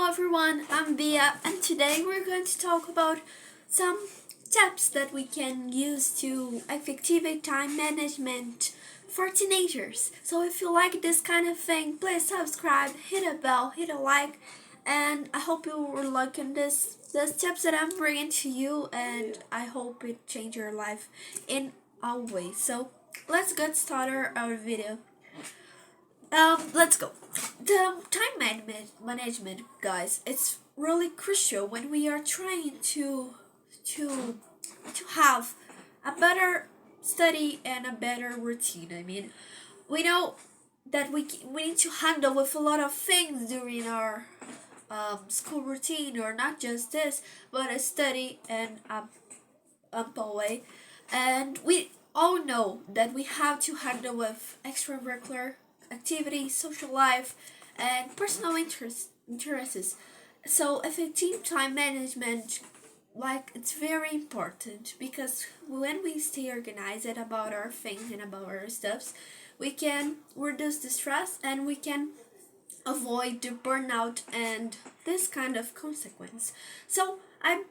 everyone, I'm Bia, and today we're going to talk about some tips that we can use to effective time management for teenagers. So if you like this kind of thing, please subscribe, hit a bell, hit a like, and I hope you were liking this tips that I'm bringing to you, and I hope it change your life in a way. So let's get started our video. Let's go. The time management, guys, it's really crucial when we are trying to have a better study and a better routine. I mean, we know that we need to handle with a lot of things during our school routine, or not just this, but a study and a way. And we all know that we have to handle with extracurricular activities, social life, and personal interests. So effective time management, like, it's very important, because when we stay organized about our things and about our stuffs, we can reduce the stress and we can avoid the burnout and this kind of consequence. So I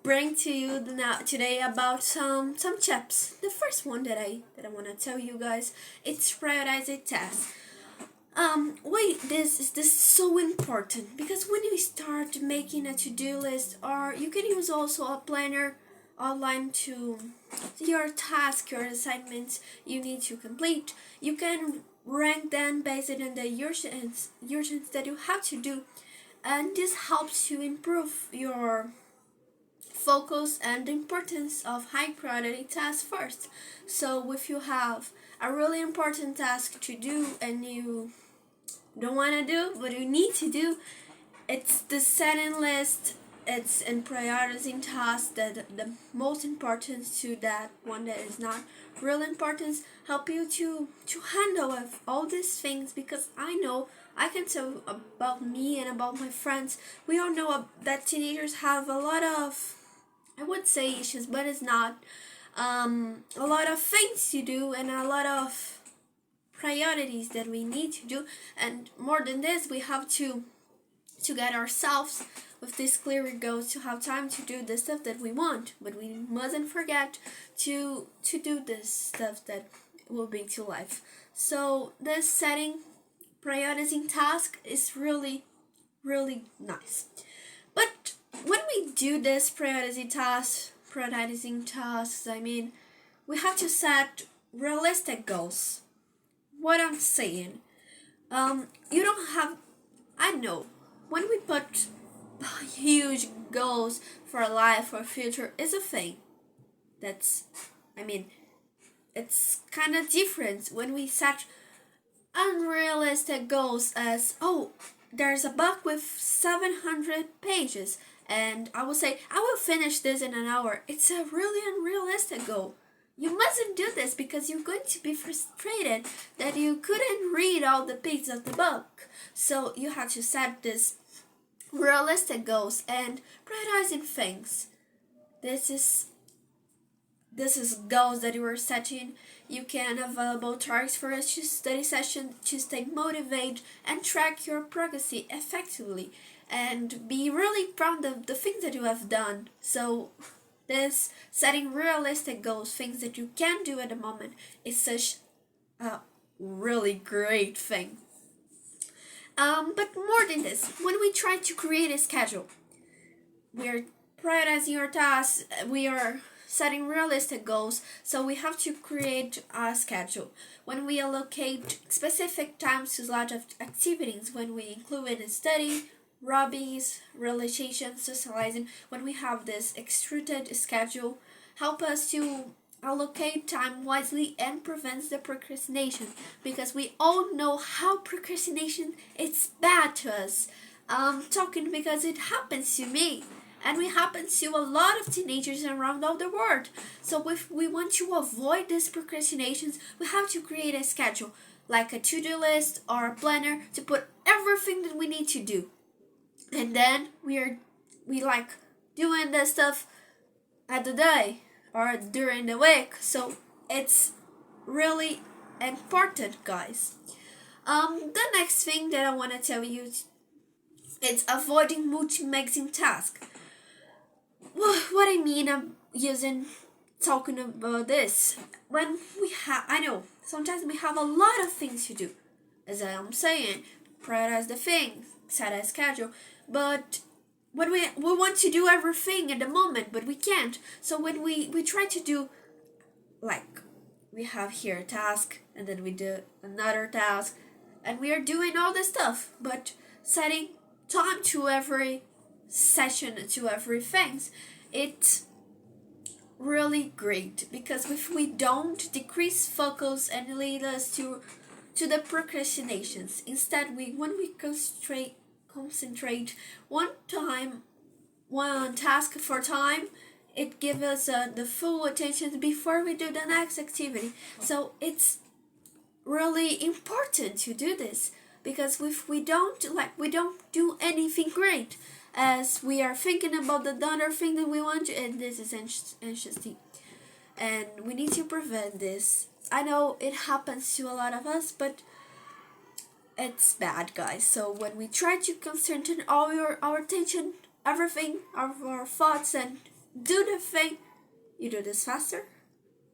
bring to you today about some tips. The first one that I want to tell you guys, it's prioritizing tasks. This is so important, because when you start making a to-do list, or you can use also a planner online to your task, your assignments you need to complete. You can rank them based on the urgence that you have to do, and this helps to improve your focus and the importance of high priority tasks first. So if you have a really important task to do and you don't want to do but you need to do, it's the setting list, it's in prioritizing tasks that the most important to that one that is not real important, help you to handle with all these things. Because I know, I can tell about me and about my friends, we all know that teenagers have a lot of, I would say, issues, but it's not. A lot of things to do and a lot of priorities that we need to do, and more than this, we have to get ourselves with these clear goals to have time to do the stuff that we want. But we mustn't forget to do this stuff that will bring to life. So this setting, prioritizing task is really nice. But when we do this prioritizing tasks, I mean, we have to set realistic goals. What I'm saying, you don't have, I know, when we put huge goals for life or future is a thing. That's, I mean, it's kind of different when we set unrealistic goals as, oh, there's a book with 700 pages and I will say I will finish this in an hour. It's a really unrealistic goal. You mustn't do this, because you're going to be frustrated that you couldn't read all the pages of the book. So you have to set this realistic goals and prioritizing things. This is goals that you are setting. You can available targets for a study session to stay motivated and track your progress effectively, and be really proud of the things that you have done. So this setting realistic goals, things that you can do at the moment, is such a really great thing. But more than this, when we try to create a schedule, we are prioritizing our tasks, we are setting realistic goals, so we have to create a schedule. When we allocate specific times to large activities, when we include in study, hobbies, relaxation, socializing, when we have this extruded schedule, help us to allocate time wisely and prevents the procrastination, because we all know how procrastination is bad to us. Talking because it happens to me, and it happens to a lot of teenagers around all the world. So if we want to avoid these procrastinations, we have to create a schedule, like a to-do list or a planner, to put everything that we need to do. And then we like doing the stuff at the day or during the week. So it's really important, guys. The next thing that I want to tell you It's avoiding multi-maxing tasks. What I mean, I'm talking about this. When we have, I know, sometimes we have a lot of things to do. As I'm saying, prioritize the things, set a schedule. But when we want to do everything at the moment, but we can't. So when we try to do, like, we have here a task, and then we do another task, and we are doing all this stuff, but setting time to every session, to every things, it's really great, because if we don't, decrease focus and lead us to the procrastinations. Instead, when we concentrate one task for time, it gives us the full attention before we do the next activity. So it's really important to do this, because if we don't do anything great, as we are thinking about the other thing that we want to, and this is anxiety, and we need to prevent this. I know it happens to a lot of us, but it's bad, guys. So when we try to concentrate all our attention, everything, our thoughts, and do the thing, you do this faster,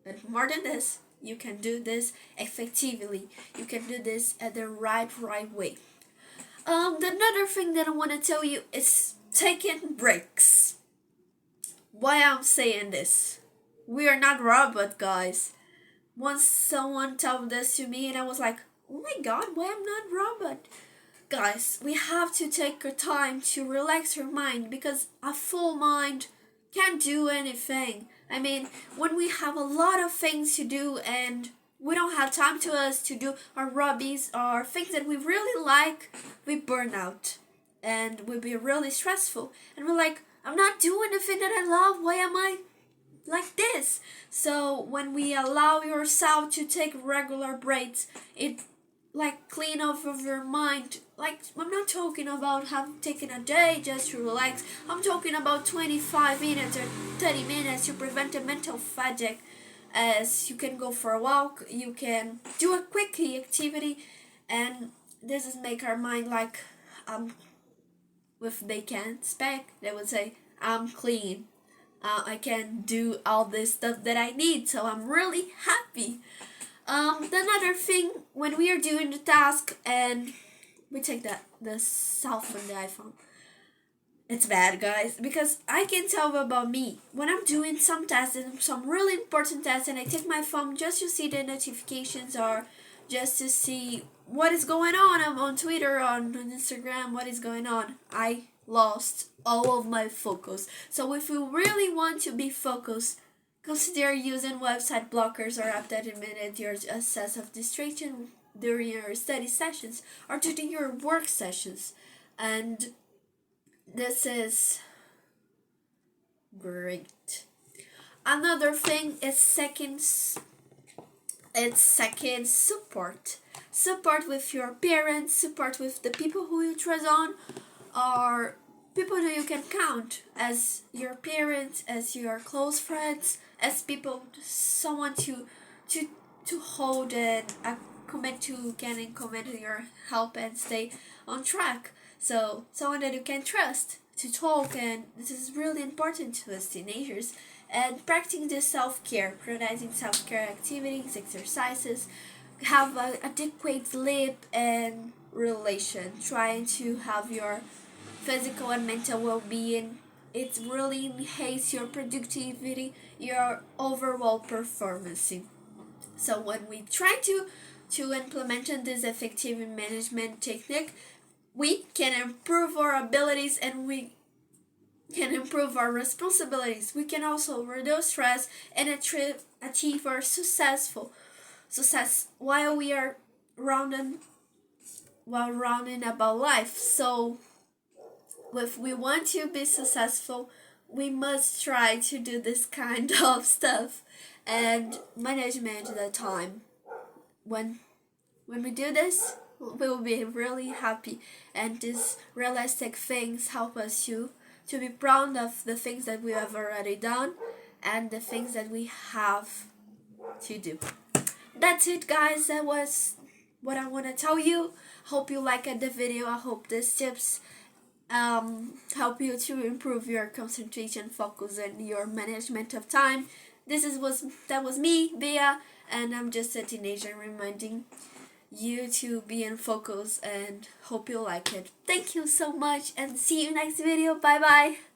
and more than this, you can do this effectively. You can do this at the right way. Another thing that I want to tell you is taking breaks. Why I'm saying this? We are not robots, guys. Once someone told this to me, and I was like, oh my god, why I'm not robot? Guys, we have to take our time to relax our mind, because a full mind can't do anything. I mean, when we have a lot of things to do and we don't have time to us to do our hobbies or things that we really like, we burn out and we'll be really stressful. And we're like, I'm not doing the thing that I love. Why am I like this? So when we allow yourself to take regular breaks, it like clean off of your mind. Like, I'm not talking about taking a day just to relax. I'm talking about 25 minutes or 30 minutes to prevent a mental fatigue. As you can go for a walk, you can do a quick activity, and this is make our mind like, if they can't speak, they would say, I'm clean. I can do all this stuff that I need, so I'm really happy. Another thing, when we are doing the task and we take the cell phone, the iPhone, it's bad, guys, because I can tell about me. When I'm doing some tests, and some really important tests, and I take my phone just to see the notifications or just to see what is going on. I'm on Twitter, on Instagram, what is going on. I lost all of my focus. So if you really want to be focused, consider using website blockers or app that eliminate your access of distraction during your study sessions or during your work sessions. And this is great. Another thing is second support. Support with your parents, support with the people who you trust on, or people that you can count as your parents, as your close friends, as people, someone to hold and commit to, can commit your help and stay on track. So someone that you can trust to talk, and this is really important to us teenagers. And practicing the self-care, prioritizing self-care activities, exercises, have adequate sleep and relation, trying to have your physical and mental well-being. It really enhances your productivity, your overall performance. So when we try to implement this effective management technique, we can improve our abilities and we can improve our responsibilities. We can also reduce stress and achieve our success while we are rounding about life. So if we want to be successful, we must try to do this kind of stuff and management the time. When we do this, we will be really happy, and these realistic things help us to be proud of the things that we have already done and the things that we have to do. That's it, guys. That was what I want to tell you. Hope you liked the video. I hope these tips help you to improve your concentration, focus, and your management of time. That was me, Bia, and I'm just a teenager reminding you to be in focus, and hope you like it. Thank you so much, and see you next video. Bye bye.